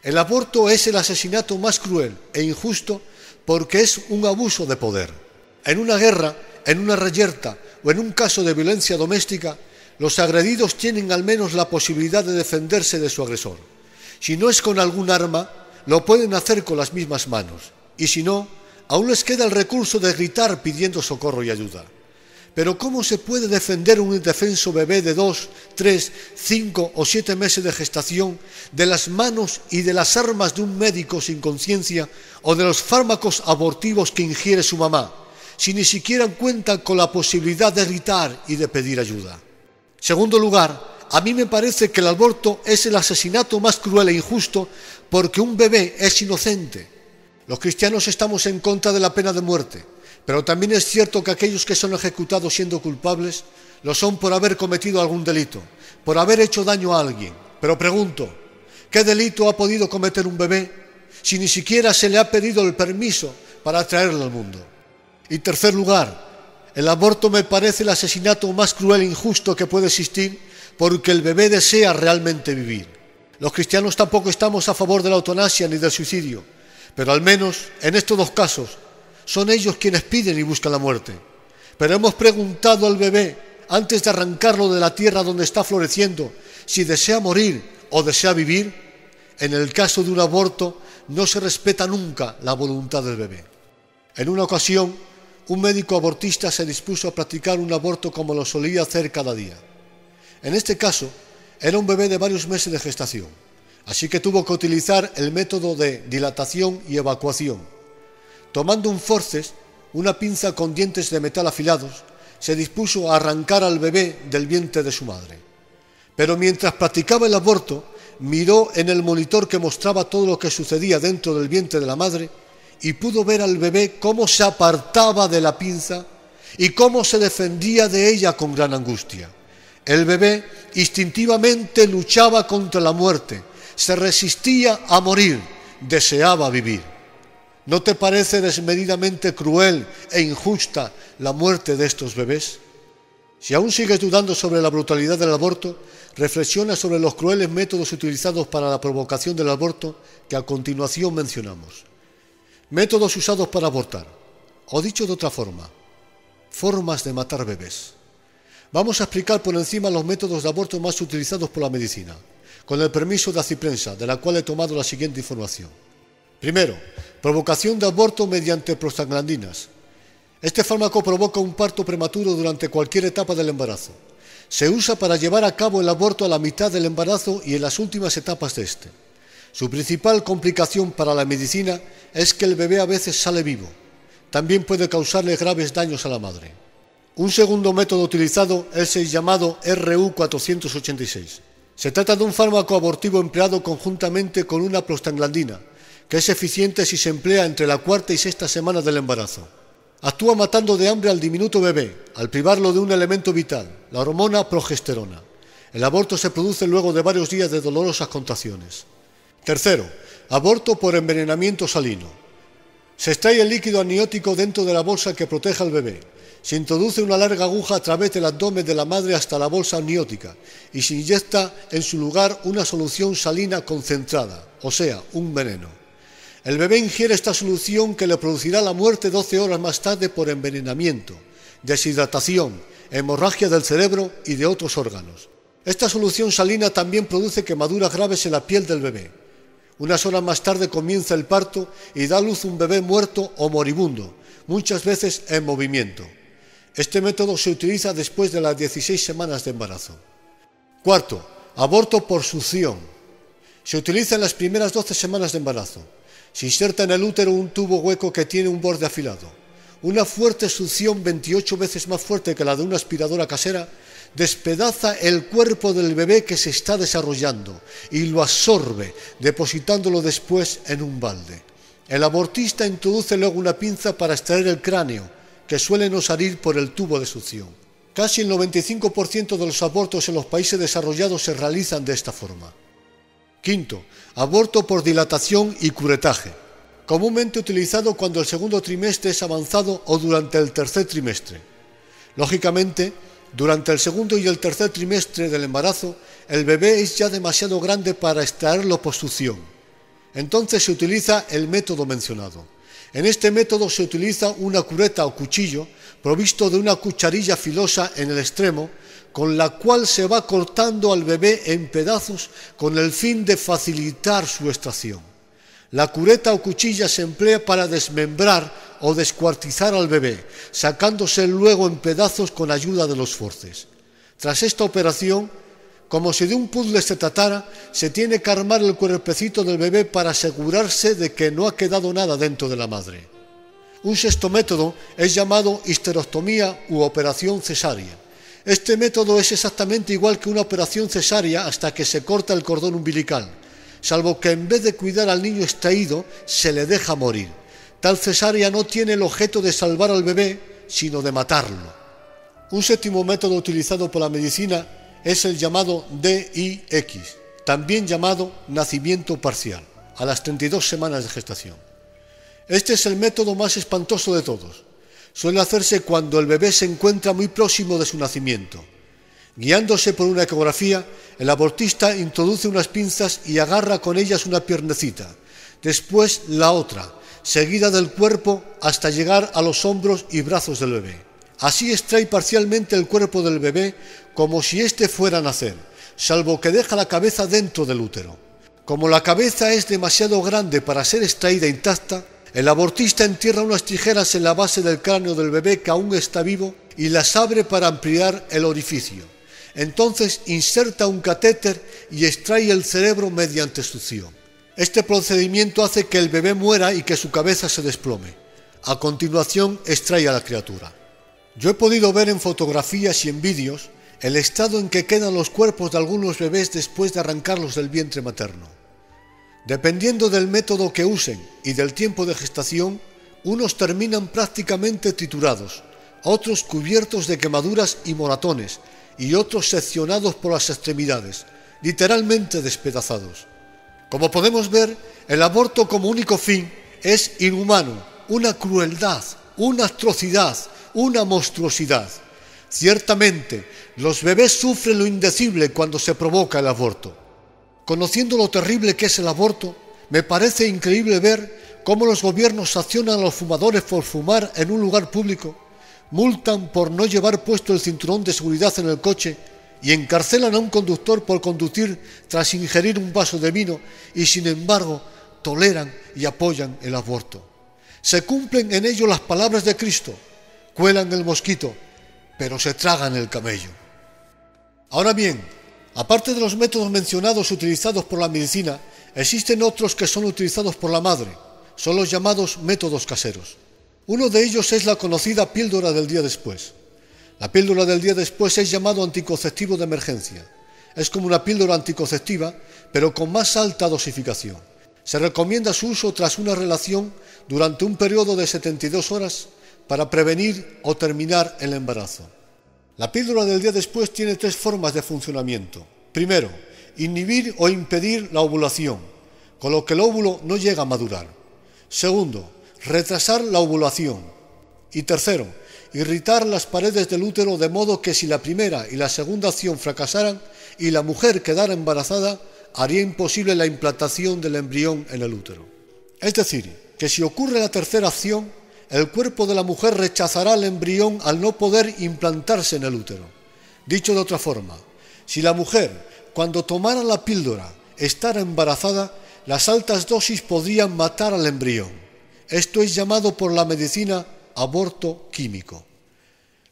El aborto es el asesinato más cruel e injusto porque es un abuso de poder. En una guerra, en una reyerta o en un caso de violencia doméstica, los agredidos tienen al menos la posibilidad de defenderse de su agresor. Si no es con algún arma, lo pueden hacer con las mismas manos. Y si no, aún les queda el recurso de gritar pidiendo socorro y ayuda. Pero ¿cómo se puede defender un indefenso bebé de 2, 3, 5 o 7 meses de gestación de las manos y de las armas de un médico sin conciencia o de los fármacos abortivos que ingiere su mamá, si ni siquiera cuentan con la posibilidad de gritar y de pedir ayuda? Segundo lugar, a mí me parece que el aborto es el asesinato más cruel e injusto porque un bebé es inocente. Los cristianos estamos en contra de la pena de muerte, pero también es cierto que aquellos que son ejecutados siendo culpables lo son por haber cometido algún delito, por haber hecho daño a alguien. Pero pregunto, ¿qué delito ha podido cometer un bebé si ni siquiera se le ha pedido el permiso para traerlo al mundo? Y tercer lugar, el aborto me parece el asesinato más cruel e injusto que puede existir porque el bebé desea realmente vivir. Los cristianos tampoco estamos a favor de la eutanasia ni del suicidio, pero al menos en estos dos casos son ellos quienes piden y buscan la muerte. Pero hemos preguntado al bebé, antes de arrancarlo de la tierra donde está floreciendo, si desea morir o desea vivir. En el caso de un aborto, no se respeta nunca la voluntad del bebé. En una ocasión, un médico abortista se dispuso a practicar un aborto como lo solía hacer cada día. En este caso, era un bebé de varios meses de gestación, así que tuvo que utilizar el método de dilatación y evacuación. Tomando un forceps, una pinza con dientes de metal afilados, se dispuso a arrancar al bebé del vientre de su madre. Pero mientras practicaba el aborto, miró en el monitor que mostraba todo lo que sucedía dentro del vientre de la madre y pudo ver al bebé cómo se apartaba de la pinza y cómo se defendía de ella con gran angustia. El bebé instintivamente luchaba contra la muerte, se resistía a morir, deseaba vivir. ¿No te parece desmedidamente cruel e injusta la muerte de estos bebés? Si aún sigues dudando sobre la brutalidad del aborto, reflexiona sobre los crueles métodos utilizados para la provocación del aborto que a continuación mencionamos. Métodos usados para abortar, o dicho de otra forma, formas de matar bebés. Vamos a explicar por encima los métodos de aborto más utilizados por la medicina, con el permiso de Aciprensa, de la cual he tomado la siguiente información. Primero, provocación de aborto mediante prostaglandinas. Este fármaco provoca un parto prematuro durante cualquier etapa del embarazo. Se usa para llevar a cabo el aborto a la mitad del embarazo y en las últimas etapas de este. Su principal complicación para la medicina es que el bebé a veces sale vivo. También puede causarle graves daños a la madre. Un segundo método utilizado es el llamado RU486. Se trata de un fármaco abortivo empleado conjuntamente con una prostaglandina, que es eficiente si se emplea entre la cuarta y sexta semana del embarazo. Actúa matando de hambre al diminuto bebé, al privarlo de un elemento vital, la hormona progesterona. El aborto se produce luego de varios días de dolorosas contracciones. Tercero, aborto por envenenamiento salino. Se extrae el líquido amniótico dentro de la bolsa que protege al bebé. Se introduce una larga aguja a través del abdomen de la madre hasta la bolsa amniótica y se inyecta en su lugar una solución salina concentrada, o sea, un veneno. El bebé ingiere esta solución que le producirá la muerte 12 horas más tarde por envenenamiento, deshidratación, hemorragia del cerebro y de otros órganos. Esta solución salina también produce quemaduras graves en la piel del bebé. Unas horas más tarde comienza el parto y da a luz un bebé muerto o moribundo, muchas veces en movimiento. Este método se utiliza después de las 16 semanas de embarazo. Cuarto, aborto por succión. Se utiliza en las primeras 12 semanas de embarazo. Se inserta en el útero un tubo hueco que tiene un borde afilado. Una fuerte succión 28 veces más fuerte que la de una aspiradora casera despedaza el cuerpo del bebé que se está desarrollando y lo absorbe, depositándolo después en un balde. El abortista introduce luego una pinza para extraer el cráneo, que suele no salir por el tubo de succión. Casi el 95% de los abortos en los países desarrollados se realizan de esta forma. Quinto, aborto por dilatación y curetaje. Comúnmente utilizado cuando el segundo trimestre es avanzado o durante el tercer trimestre. Lógicamente, durante el segundo y el tercer trimestre del embarazo, el bebé es ya demasiado grande para extraerlo por succión. Entonces se utiliza el método mencionado. En este método se utiliza una cureta o cuchillo provisto de una cucharilla filosa en el extremo, con la cual se va cortando al bebé en pedazos con el fin de facilitar su extracción. La cureta o cuchilla se emplea para desmembrar o descuartizar al bebé, sacándose luego en pedazos con ayuda de los forceps. Tras esta operación, como si de un puzzle se tratara, se tiene que armar el cuerpecito del bebé para asegurarse de que no ha quedado nada dentro de la madre. Un sexto método es llamado histerectomía u operación cesárea. Este método es exactamente igual que una operación cesárea hasta que se corta el cordón umbilical, salvo que en vez de cuidar al niño extraído, se le deja morir. Tal cesárea no tiene el objeto de salvar al bebé, sino de matarlo. Un séptimo método utilizado por la medicina es el llamado DIX, también llamado nacimiento parcial, a las 32 semanas de gestación. Este es el método más espantoso de todos. Suele hacerse cuando el bebé se encuentra muy próximo de su nacimiento. Guiándose por una ecografía, el abortista introduce unas pinzas y agarra con ellas una piernecita, después la otra, seguida del cuerpo hasta llegar a los hombros y brazos del bebé. Así extrae parcialmente el cuerpo del bebé como si éste fuera a nacer, salvo que deja la cabeza dentro del útero. Como la cabeza es demasiado grande para ser extraída intacta, el abortista entierra unas tijeras en la base del cráneo del bebé que aún está vivo y las abre para ampliar el orificio. Entonces inserta un catéter y extrae el cerebro mediante succión. Este procedimiento hace que el bebé muera y que su cabeza se desplome. A continuación extrae a la criatura. Yo he podido ver en fotografías y en vídeos el estado en que quedan los cuerpos de algunos bebés después de arrancarlos del vientre materno. Dependiendo del método que usen y del tiempo de gestación, unos terminan prácticamente triturados, otros cubiertos de quemaduras y moratones, y otros seccionados por las extremidades, literalmente despedazados. Como podemos ver, el aborto como único fin es inhumano, una crueldad, una atrocidad, una monstruosidad. Ciertamente, los bebés sufren lo indecible cuando se provoca el aborto. Conociendo lo terrible que es el aborto, me parece increíble ver cómo los gobiernos sancionan a los fumadores por fumar en un lugar público, multan por no llevar puesto el cinturón de seguridad en el coche y encarcelan a un conductor por conducir tras ingerir un vaso de vino y, sin embargo, toleran y apoyan el aborto. Se cumplen en ello las palabras de Cristo: cuelan el mosquito, pero se tragan el camello. Ahora bien, aparte de los métodos mencionados utilizados por la medicina, existen otros que son utilizados por la madre. Son los llamados métodos caseros. Uno de ellos es la conocida píldora del día después. La píldora del día después es llamado anticonceptivo de emergencia. Es como una píldora anticonceptiva, pero con más alta dosificación. Se recomienda su uso tras una relación durante un periodo de 72 horas para prevenir o terminar el embarazo. La píldora del día después tiene 3 formas de funcionamiento. Primero, inhibir o impedir la ovulación, con lo que el óvulo no llega a madurar. Segundo, retrasar la ovulación. Y tercero, irritar las paredes del útero de modo que si la primera y la segunda acción fracasaran y la mujer quedara embarazada, haría imposible la implantación del embrión en el útero. Es decir, que si ocurre la tercera acción, el cuerpo de la mujer rechazará el embrión al no poder implantarse en el útero. Dicho de otra forma, si la mujer, cuando tomara la píldora, estara embarazada, las altas dosis podrían matar al embrión. Esto es llamado por la medicina aborto químico.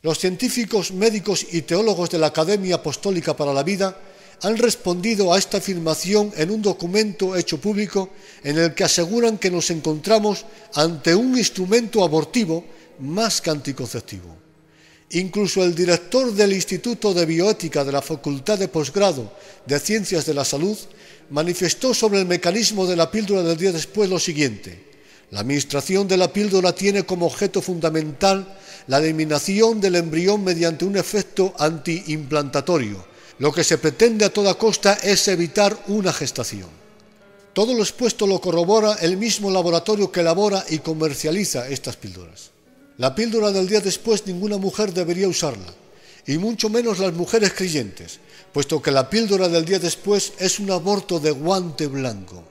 Los científicos, médicos y teólogos de la Academia Apostólica para la Vida han respondido a esta afirmación en un documento hecho público en el que aseguran que nos encontramos ante un instrumento abortivo más que anticonceptivo. Incluso el director del Instituto de Bioética de la Facultad de Posgrado de Ciencias de la Salud manifestó sobre el mecanismo de la píldora del día después lo siguiente: la administración de la píldora tiene como objeto fundamental la eliminación del embrión mediante un efecto antiimplantatorio. Lo que se pretende a toda costa es evitar una gestación. Todo lo expuesto lo corrobora el mismo laboratorio que elabora y comercializa estas píldoras. La píldora del día después ninguna mujer debería usarla, y mucho menos las mujeres creyentes, puesto que la píldora del día después es un aborto de guante blanco.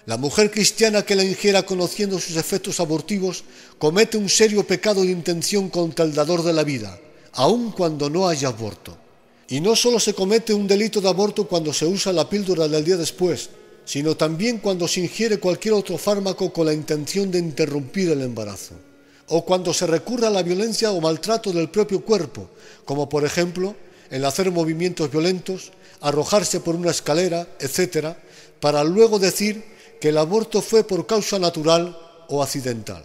La mujer cristiana que la ingiera conociendo sus efectos abortivos comete un serio pecado de intención contra el dador de la vida, aun cuando no haya aborto. Y no solo se comete un delito de aborto cuando se usa la píldora del día después, sino también cuando se ingiere cualquier otro fármaco con la intención de interrumpir el embarazo, o cuando se recurre a la violencia o maltrato del propio cuerpo, como por ejemplo el hacer movimientos violentos, arrojarse por una escalera, etc., para luego decir que el aborto fue por causa natural o accidental.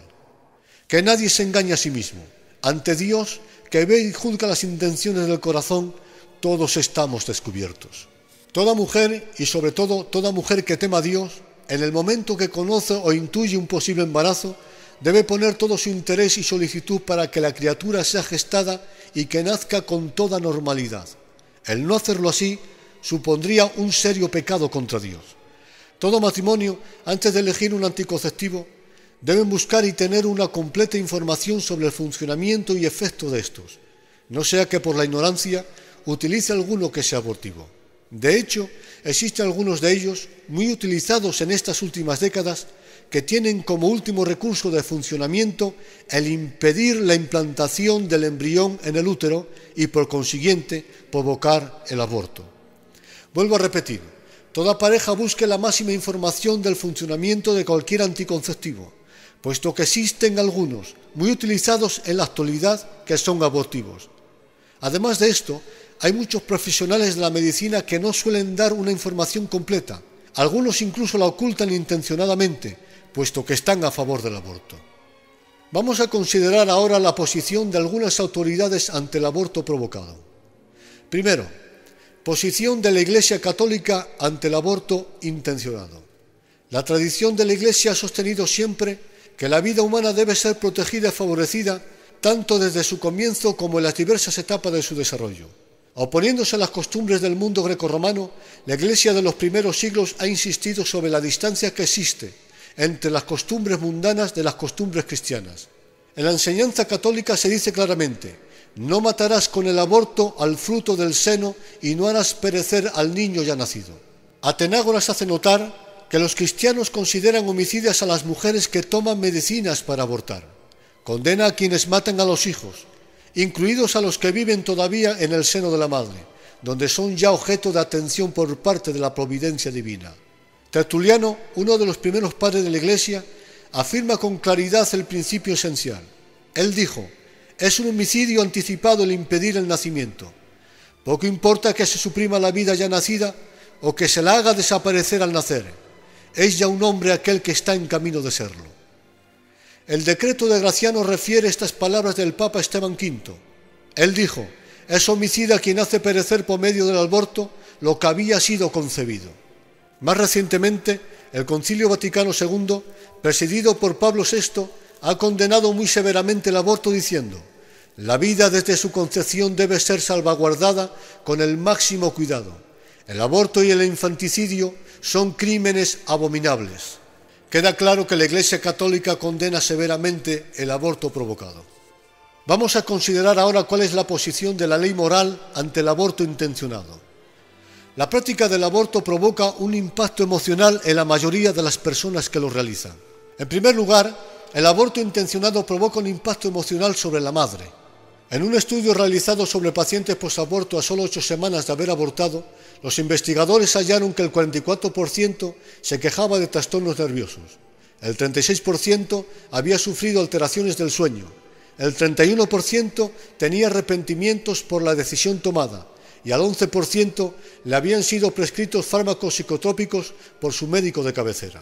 Que nadie se engañe a sí mismo. Ante Dios, que ve y juzga las intenciones del corazón, todos estamos descubiertos. Toda mujer, y sobre todo toda mujer que tema a Dios, en el momento que conoce o intuye un posible embarazo, debe poner todo su interés y solicitud para que la criatura sea gestada y que nazca con toda normalidad. El no hacerlo así supondría un serio pecado contra Dios. Todo matrimonio, antes de elegir un anticonceptivo, deben buscar y tener una completa información sobre el funcionamiento y efecto de estos, no sea que por la ignorancia utilice alguno que sea abortivo. De hecho, existen algunos de ellos, muy utilizados en estas últimas décadas, que tienen como último recurso de funcionamiento el impedir la implantación del embrión en el útero y, por consiguiente, provocar el aborto. Vuelvo a repetir, toda pareja busque la máxima información del funcionamiento de cualquier anticonceptivo, puesto que existen algunos, muy utilizados en la actualidad, que son abortivos. Además de esto, hay muchos profesionales de la medicina que no suelen dar una información completa. Algunos incluso la ocultan intencionadamente, puesto que están a favor del aborto. Vamos a considerar ahora la posición de algunas autoridades ante el aborto provocado. Primero, posición de la Iglesia Católica ante el aborto intencionado. La tradición de la Iglesia ha sostenido siempre que la vida humana debe ser protegida y favorecida tanto desde su comienzo como en las diversas etapas de su desarrollo. Oponiéndose a las costumbres del mundo grecorromano, la Iglesia de los primeros siglos ha insistido sobre la distancia que existe entre las costumbres mundanas de las costumbres cristianas. En la enseñanza católica se dice claramente: no matarás con el aborto al fruto del seno y no harás perecer al niño ya nacido. Atenágoras hace notar que los cristianos consideran homicidas a las mujeres que toman medicinas para abortar. Condena a quienes matan a los hijos, incluidos a los que viven todavía en el seno de la madre, donde son ya objeto de atención por parte de la providencia divina. Tertuliano, uno de los primeros padres de la Iglesia, afirma con claridad el principio esencial. Él dijo: es un homicidio anticipado el impedir el nacimiento. Poco importa que se suprima la vida ya nacida o que se la haga desaparecer al nacer. Es ya un hombre aquel que está en camino de serlo. El decreto de Graciano refiere estas palabras del Papa Esteban V. Él dijo: es homicida quien hace perecer por medio del aborto lo que había sido concebido. Más recientemente, el Concilio Vaticano II, presidido por Pablo VI, ha condenado muy severamente el aborto diciendo: la vida desde su concepción debe ser salvaguardada con el máximo cuidado. El aborto y el infanticidio son crímenes abominables. Queda claro que la Iglesia Católica condena severamente el aborto provocado. Vamos a considerar ahora cuál es la posición de la ley moral ante el aborto intencionado. La práctica del aborto provoca un impacto emocional en la mayoría de las personas que lo realizan. En primer lugar, el aborto intencionado provoca un impacto emocional sobre la madre. En un estudio realizado sobre pacientes posaborto a solo 8 semanas de haber abortado, los investigadores hallaron que el 44% se quejaba de trastornos nerviosos, el 36% había sufrido alteraciones del sueño, el 31% tenía arrepentimientos por la decisión tomada y al 11% le habían sido prescritos fármacos psicotrópicos por su médico de cabecera.